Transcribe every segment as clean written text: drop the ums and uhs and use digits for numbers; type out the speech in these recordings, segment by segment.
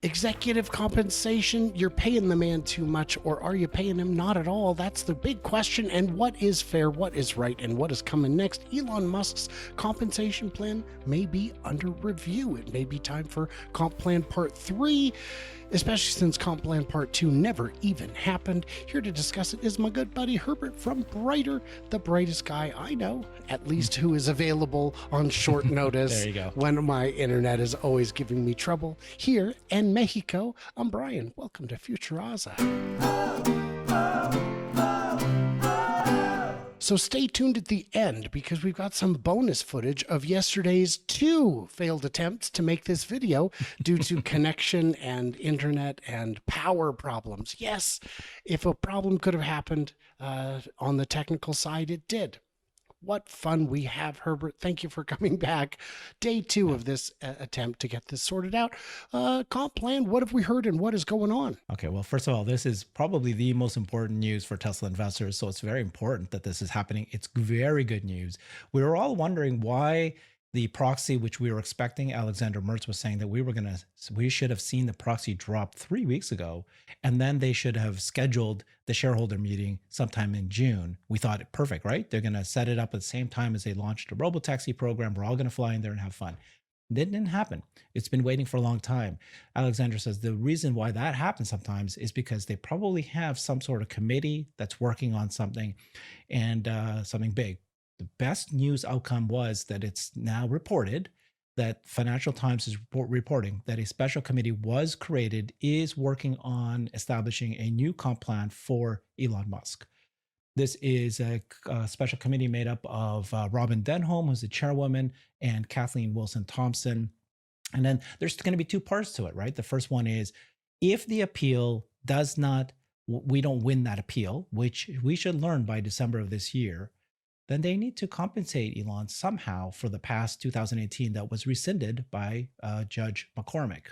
Executive compensation, you're paying the man too much, or are you paying him not at all? That's the big question. And what is fair, what is right, and what is coming next? Elon Musk's compensation plan may be under review. It may be time for Comp Plan Part 3, especially since Comp Plan Part 2 never even happened. Here to discuss it is my good buddy Herbert from Brighter, the brightest guy I know, at least who is available on short notice There you go. when my internet is always giving me trouble. Here in Mexico, I'm Brian. Welcome to Futuraza. So stay tuned at the end because we've got some bonus footage of yesterday's 2 failed attempts to make this video due to connection and internet and power problems. Yes, if a problem could have happened on the technical side, it did. What fun we have, Herbert. Thank you for coming back. Day 2 of this attempt to get this sorted out. Comp plan, what have we heard and what is going on? Okay, well, first of all, this is probably the most important news for Tesla investors. So it's very important that this is happening. It's very good news. We were all wondering why the proxy, which we were expecting, Alexander Mertz was saying that we should have seen the proxy drop 3 weeks ago, and then they should have scheduled the shareholder meeting sometime in June. We thought, perfect, right? They're going to set it up at the same time as they launched a robotaxi program. We're all going to fly in there and have fun. That didn't happen. It's been waiting for a long time. Alexander says the reason why that happens sometimes is because they probably have some sort of committee that's working on something and something big. The best news outcome was that it's now reported that Financial Times is reporting that a special committee was created, is working on establishing a new comp plan for Elon Musk. This is a special committee made up of Robin Denholm, who's the chairwoman, and Kathleen Wilson Thompson. And then there's going to be 2 parts to it, right? The first one is if the appeal does not, we don't win that appeal, which we should learn by December of this year, then they need to compensate Elon somehow for the past 2018 that was rescinded by Judge McCormick.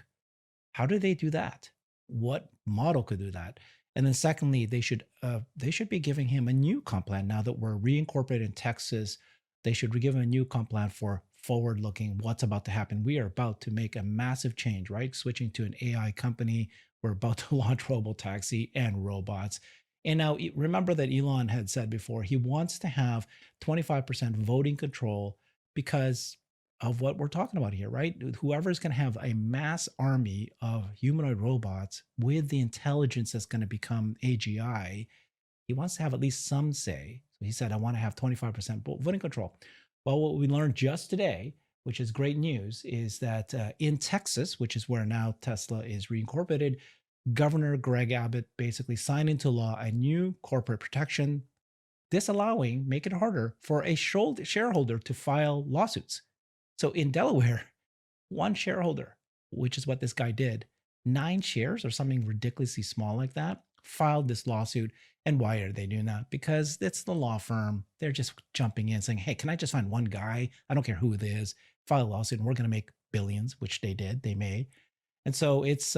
How do they do that? What model could do that? And then secondly, they should be giving him a new comp plan now that we're reincorporated in Texas. They should give him a new comp plan for forward looking what's about to happen. We are about to make a massive change, right? Switching to an AI company. We're about to launch robotaxi and robots. And now remember that Elon had said before he wants to have 25% voting control because of what we're talking about here, right? Whoever is going to have a mass army of humanoid robots with the intelligence that's going to become AGI, he wants to have at least some say. So he said, I want to have 25% voting control. Well, what we learned just today, which is great news, is that in Texas, which is where now Tesla is reincorporated, Governor Greg Abbott basically signed into law a new corporate protection, disallowing, make it harder for a shareholder to file lawsuits. So in Delaware, one shareholder, which is what this guy did, 9 shares or something ridiculously small like that, filed this lawsuit. And why are they doing that? Because it's the law firm. They're just jumping in saying, hey, can I just find one guy? I don't care who it is, file a lawsuit and we're going to make billions, which they did, they made. And so it's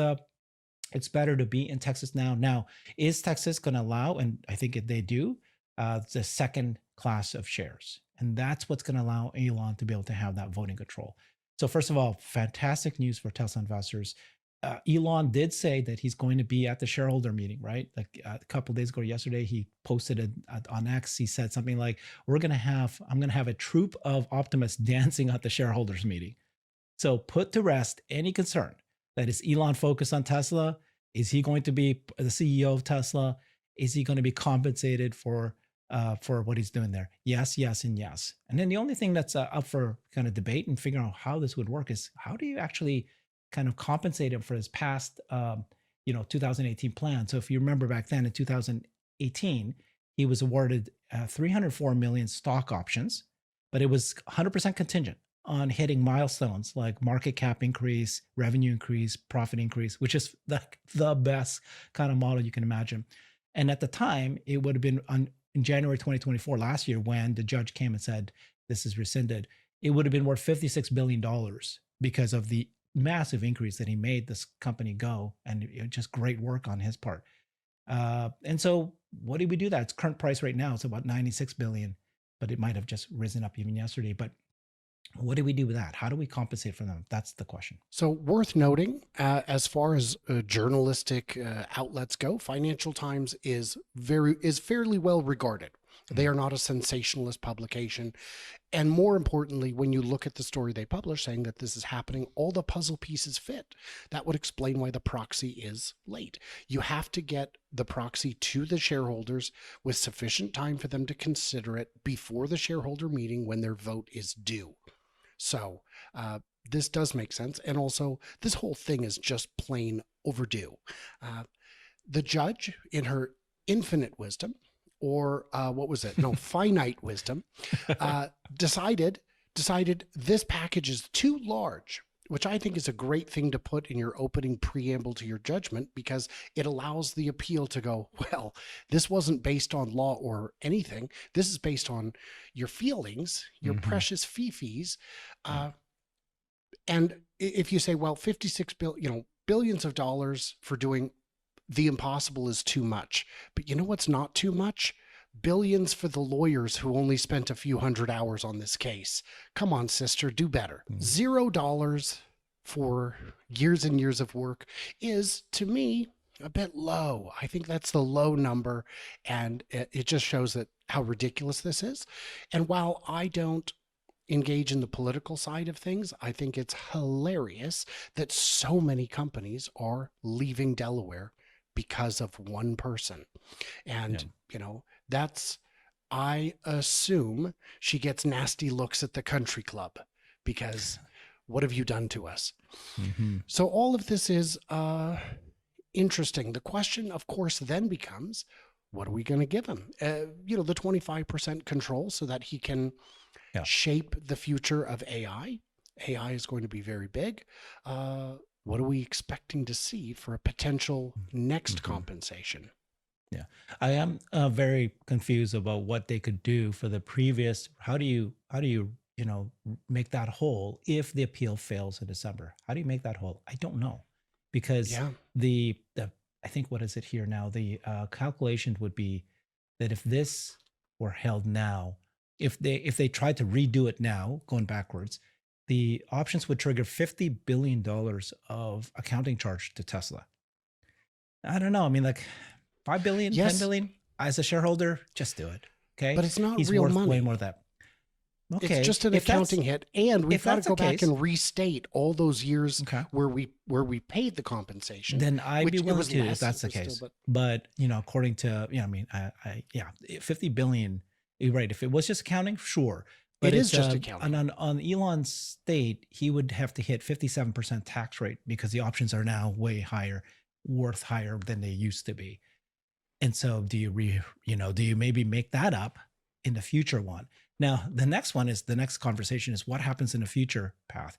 better to be in Texas now. Now, is Texas going to allow, and I think they do, the second class of shares? And that's what's going to allow Elon to be able to have that voting control. So first of all, fantastic news for Tesla investors. Elon did say that he's going to be at the shareholder meeting, right? Like a couple of days ago, yesterday, he posted it on X. He said something like, I'm going to have a troop of optimists dancing at the shareholders meeting. So put to rest any concern that is Elon focused on Tesla. Is he going to be the CEO of Tesla? Is he going to be compensated for what he's doing there? Yes, yes, and yes. And then the only thing that's up for kind of debate and figuring out how this would work is how do you actually kind of compensate him for his past, 2018 plan. So if you remember back then in 2018, he was awarded 304 million stock options, but it was 100% contingent on hitting milestones like market cap increase, revenue increase, profit increase, which is the best kind of model you can imagine. And at the time, it would have been in January 2024, last year, when the judge came and said, this is rescinded, it would have been worth $56 billion because of the massive increase that he made this company go, and just great work on his part. And so what did we do that? Its current price right now is about 96 billion, but it might have just risen up even yesterday. But What do we do with that? How do we compensate for them? That's the question. So worth noting, as far as journalistic outlets go, Financial Times is fairly well regarded. They Mm. are not a sensationalist publication. And more importantly, when you look at the story they publish saying that this is happening, all the puzzle pieces fit. That would explain why the proxy is late. You have to get the proxy to the shareholders with sufficient time for them to consider it before the shareholder meeting when their vote is due. So this does make sense. And also, this whole thing is just plain overdue. Uh, the judge, in her infinite wisdom, or what was it? No, finite wisdom, uh, decided this package is too large, which I think is a great thing to put in your opening preamble to your judgment because it allows the appeal to go, well, this wasn't based on law or anything. This is based on your feelings, your Hmm. precious fifis. Yeah. Uh, and if you say, well, 56 billions of dollars for doing the impossible is too much. But you know what's not too much? Billions for the lawyers who only spent a few hundred hours on this case. Come on, sister, do better. Mm. $0 for years and years of work is, to me, a bit low. I think that's the low number, and it just shows that how ridiculous this is. And while I don't engage in the political side of things, I think it's hilarious that so many companies are leaving Delaware because of one person. Yeah. And, that's, I assume she gets nasty looks at the country club because what have you done to us? Hmm. So all of this is interesting. The question, of course, then becomes, what are we going to give him? The 25% control so that he can Yeah. shape the future of AI. AI is going to be very big. What are we expecting to see for a potential next Hmm. compensation? Yeah, I am very confused about what they could do for the previous. How do you make that whole if the appeal fails in December? How do you make that whole? I don't know, because Yeah. the I think, what is it here now? The calculation would be that if this were held now, if they tried to redo it now, going backwards, the options would trigger $50 billion of accounting charge to Tesla. I don't know. I mean, like 5 billion, 10 Yes, billion as a shareholder, just do it. but Okay. it's not He's real worth way money. more than that. It's Okay. just an accounting hit, and we've If got to that's the go back case, and restate all those years okay, where we paid the compensation, then I'd be which it willing was to, if less. that's It the was still, case. but But, according to, I mean, yeah, 50 billion, you're right. If it was just accounting, sure. But it is it's, just on, accounting. on Elon's state, he would have to hit 57% tax rate because the options are now way higher, worth higher than they used to be. And so do you maybe make that up in the future one? Now, the next conversation is what happens in the future path.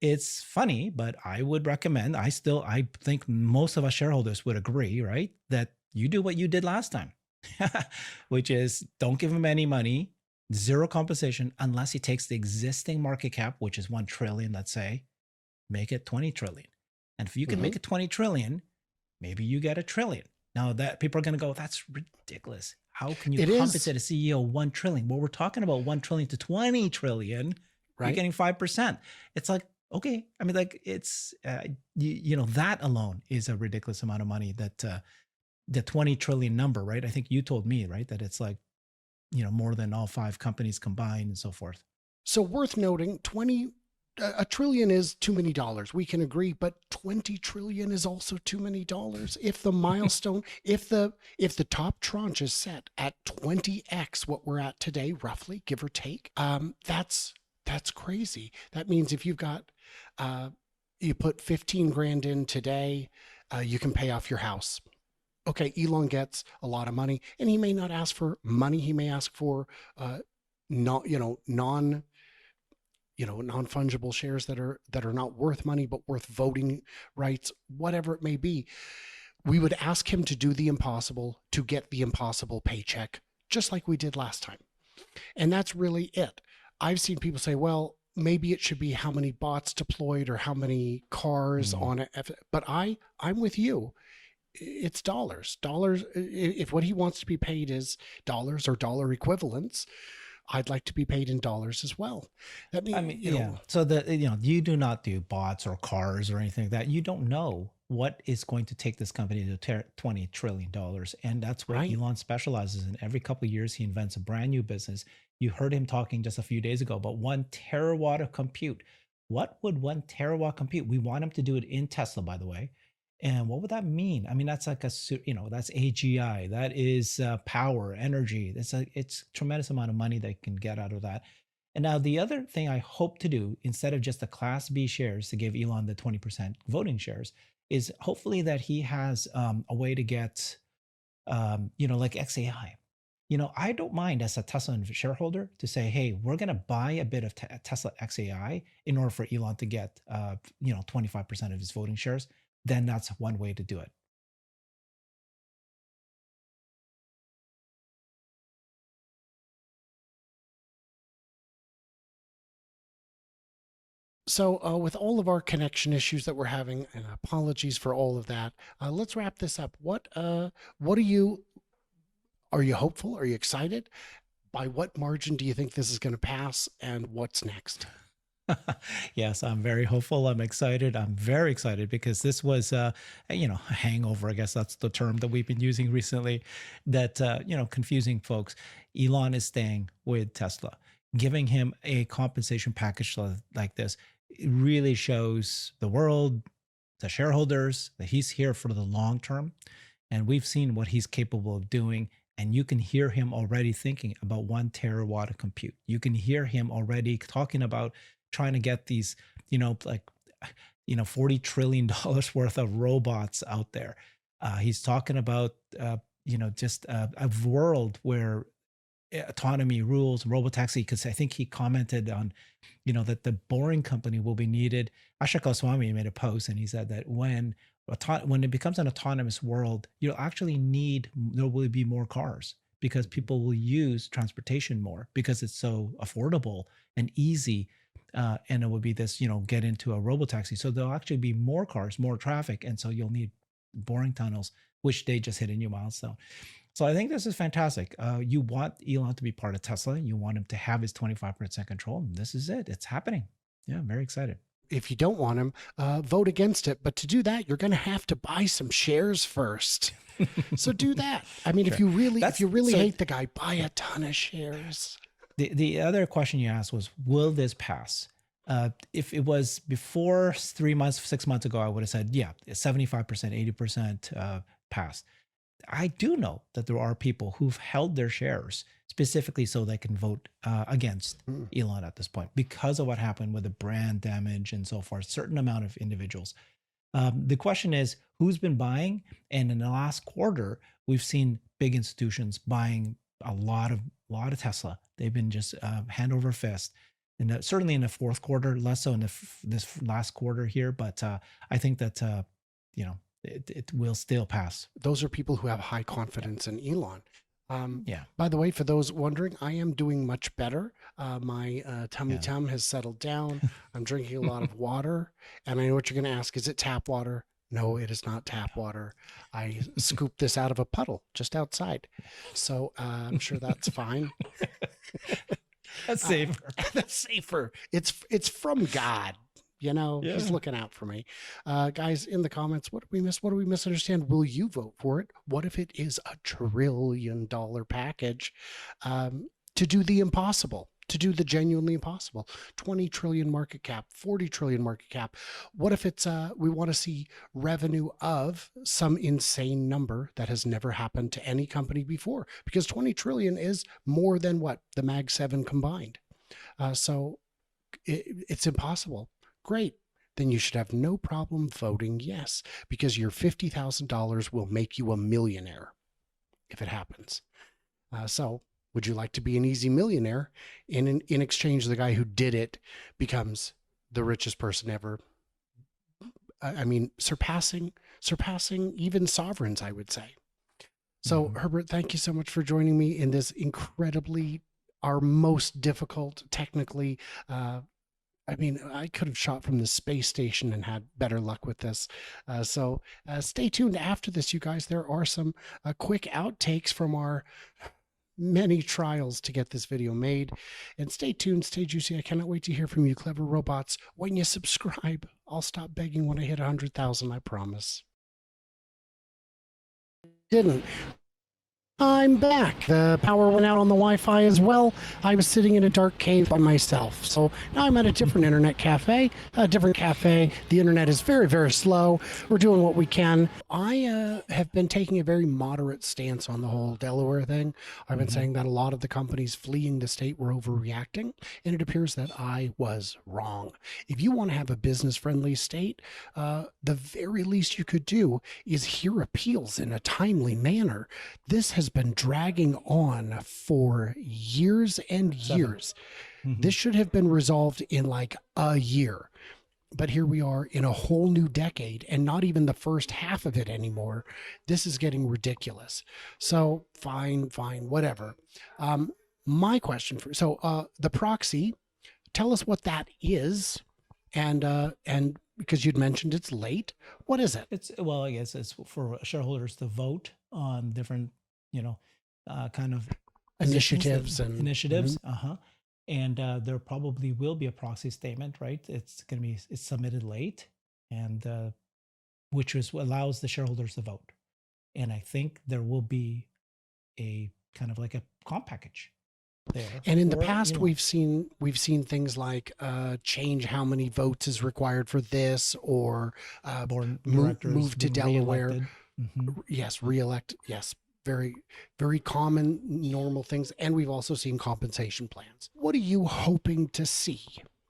It's funny, but I would recommend, I think most of us shareholders would agree, right? That you do what you did last time, which is don't give him any money, zero compensation, unless he takes the existing market cap, which is 1 trillion, let's say, make it 20 trillion. And if you can make Hmm. it 20 trillion, maybe you get a trillion. Now that people are going to go, that's ridiculous. How can you It is, compensate a CEO 1 trillion? Well, we're talking about 1 trillion to 20 trillion. You're right? getting 5%. It's like, okay. I mean, like it's, that alone is a ridiculous amount of money, that the 20 trillion number, right? I think you told me, right, that it's like, more than all five companies combined and so forth. So worth noting, a trillion is too many dollars. We can agree, but 20 trillion is also too many dollars. If the milestone, if the top tranche is set at 20x what we're at today, roughly, give or take, that's crazy. That means if you've got you put 15 grand in today, you can pay off your house. Okay, Elon gets a lot of money, and he may not ask for money. He may ask for not non-fungible shares that are not worth money but worth voting rights, whatever it may be. We would ask him to do the impossible to get the impossible paycheck, just like we did last time. And that's really it. I've seen people say, well, maybe it should be how many bots deployed or how many cars Mm. on it. But I'm with you. It's dollars. Dollars. If what he wants to be paid is dollars or dollar equivalents, I'd like to be paid in dollars as well. I I mean, mean, yeah. So you do not do bots or cars or anything like that. You don't know what is going to take this company to $20 trillion, and that's what right? Elon specializes in. Every couple of years, he invents a brand new business. You heard him talking just a few days ago about 1 terawatt of compute. What would 1 terawatt compute? We want him to do it in Tesla, by the way. And what would that mean? I mean, that's like that's AGI. That is power, energy. It's tremendous amount of money they can get out of that. And now the other thing I hope to do, instead of just the Class B shares to give Elon the 20% voting shares, is hopefully that he has a way to get, like XAI. I don't mind as a Tesla shareholder to say, hey, we're going to buy a bit of Tesla XAI in order for Elon to get, 25% of his voting shares. Then that's one way to do it. So, with all of our connection issues that we're having, and apologies for all of that, let's wrap this up. What are you hopeful? Are you excited? By what margin do you think this is going to pass, and what's next? Yes, I'm very hopeful. I'm excited. I'm very excited because this was, a hangover. I guess that's the term that we've been using recently. That confusing folks. Elon is staying with Tesla, giving him a compensation package like this. It really shows the world, the shareholders, that he's here for the long term, and we've seen what he's capable of doing. And you can hear him already thinking about 1 terawatt of compute. You can hear him already talking about trying to get these, like, $40 trillion worth of robots out there. He's talking about, just a world where autonomy rules, robotaxi, because I think he commented on, that the Boring Company will be needed. Asha Goswami made a post and he said that when it becomes an autonomous world, you'll actually there will be more cars because people will use transportation more because it's so affordable and easy. And it will be this, get into a robotaxi. So there'll actually be more cars, more traffic. And so you'll need boring tunnels, which they just hit a new milestone. So I think this is fantastic. You want Elon to be part of Tesla. You want him to have his 25% control. And this is it. It's happening. Yeah, I'm very excited. If you don't want him, vote against it. But to do that, you're going to have to buy some shares first. So do that. I mean, Sure. if you really So hate the guy, buy a ton of shares. the other question you asked was, will this pass? If it was before 3 months, 6 months ago, I would have said, yeah, 75%, 80% pass. I do know that there are people who've held their shares specifically so they can vote against Hmm. Elon at this point because of what happened with the brand damage and so forth. Certain amount of individuals. The question is, who's been buying? And in the last quarter, we've seen big institutions buying a lot of Tesla. They've been just hand over fist. And certainly in the fourth quarter, less so in this last quarter here. But I think that it will still pass. Those are people who have high Yeah. confidence in Elon. Yeah. By the way, for those wondering, I am doing much better. My tummy Yeah. tum has settled down. I'm drinking a lot of water. And I know what you're going to ask. Is it tap water? No, it is not tap water. I scooped this out of a puddle just outside. So I'm sure that's fine. That's Uh, safer. that's safer. It's from God. He's Yeah. looking out for me. Guys, in the comments, what do we miss? What do we misunderstand? Will you vote for it? What if it is a $1 trillion package to do the impossible? To do the genuinely impossible. 20 trillion market cap, 40 trillion market cap. What if it's we want to see revenue of some insane number that has never happened to any company before? Because 20 trillion is more than what the Mag 7 combined. So it's impossible. Great. Then you should have no problem voting yes, because your $50,000 will make you a millionaire if it happens. So, would you like to be an easy millionaire? In exchange, the guy who did it becomes the richest person ever. I mean, surpassing even sovereigns, I would say. So, Mhm. Herbert, thank you so much for joining me in this incredibly our most difficult technically I mean, I could have shot from the space station and had better luck with this. So stay tuned after this, you guys. There are some quick outtakes from our many trials to get this video made. And stay tuned, stay juicy. I cannot wait to hear from you, clever robots. When you subscribe, I'll stop begging when I hit 100,000, I promise. Didn't. I'm back. The power went out on the Wi-Fi as well. I was sitting in a dark cave by myself. So now I'm at a different internet cafe, a different cafe. The internet is very, very slow. We're doing what we can. I have been taking a very moderate stance on the whole Delaware thing. I've been saying that a lot of the companies fleeing the state were overreacting, and it appears that I was wrong. If you want to have a business-friendly state, the very least you could do is hear appeals in a timely manner. This has been dragging on for years and years. This should have been resolved in like a year. But here we are in a whole new decade and not even the first half of it anymore. This is getting ridiculous. So fine, whatever. My question for the proxy, tell us what that is, and because you'd mentioned it's late, what is it? It's well, I guess it's for shareholders to vote on different, kind of Initiatives and initiatives. And there probably will be a proxy statement, right? It's submitted late, and which is what allows the shareholders to vote. And I think there will be a kind of like a comp package there. And in the for, past, we've seen things like change how many votes is required for this, or board move directors to being Delaware. reelected. Yes, reelect. Yes, very, very common, normal things. And we've also seen compensation plans. What are you hoping to see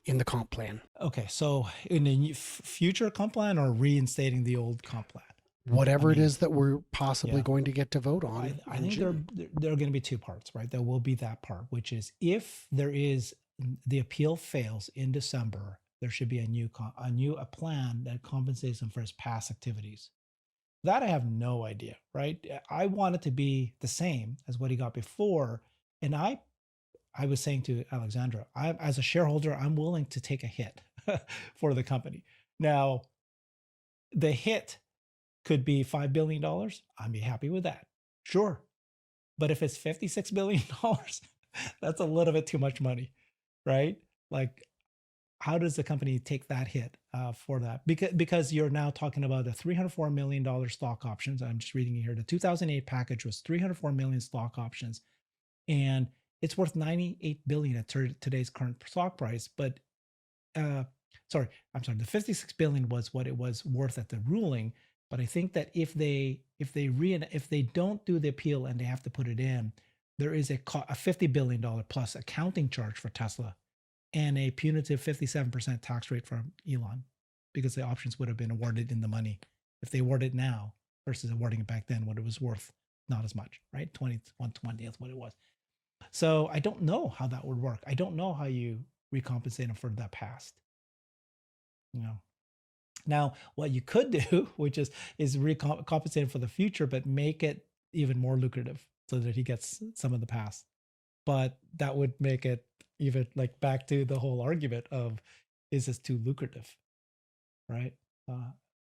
in the comp plan? Okay, so in the future comp plan or reinstating the old comp plan? Whatever it is that we're possibly yeah. going to get to vote on. I think there are going to be two parts, right? There will be that part, which is if there is the appeal fails in December, there should be a plan that compensates them for his past activities. That I have no idea, right? I want it to be the same as what he got before, and I was saying to Alexandra, as a shareholder, I'm willing to take a hit for the company. Now, the hit could be $5 billion. I'd be happy with that. Sure. But if it's $56 billion, that's a little bit too much money, right? Like, how does the company take that hit for that? Because you're now talking about the $304 million stock options. I'm just reading it here. The 2008 package was $304 million stock options, and it's worth $98 billion at today's current stock price. But the $56 billion was what it was worth at the ruling. But I think that if they don't do the appeal and they have to put it in, there is a $50 billion plus accounting charge for Tesla, and a punitive 57% tax rate from Elon, because the options would have been awarded in the money if they award it now versus awarding it back then, what it was worth, not as much, right? 120 is what it was. So I don't know how that would work. I don't know how you recompensate them for that past. Now, what you could do, which is recompensate him for the future, but make it even more lucrative so that he gets some of the past. But that would make it even like back to the whole argument of, is this too lucrative, right?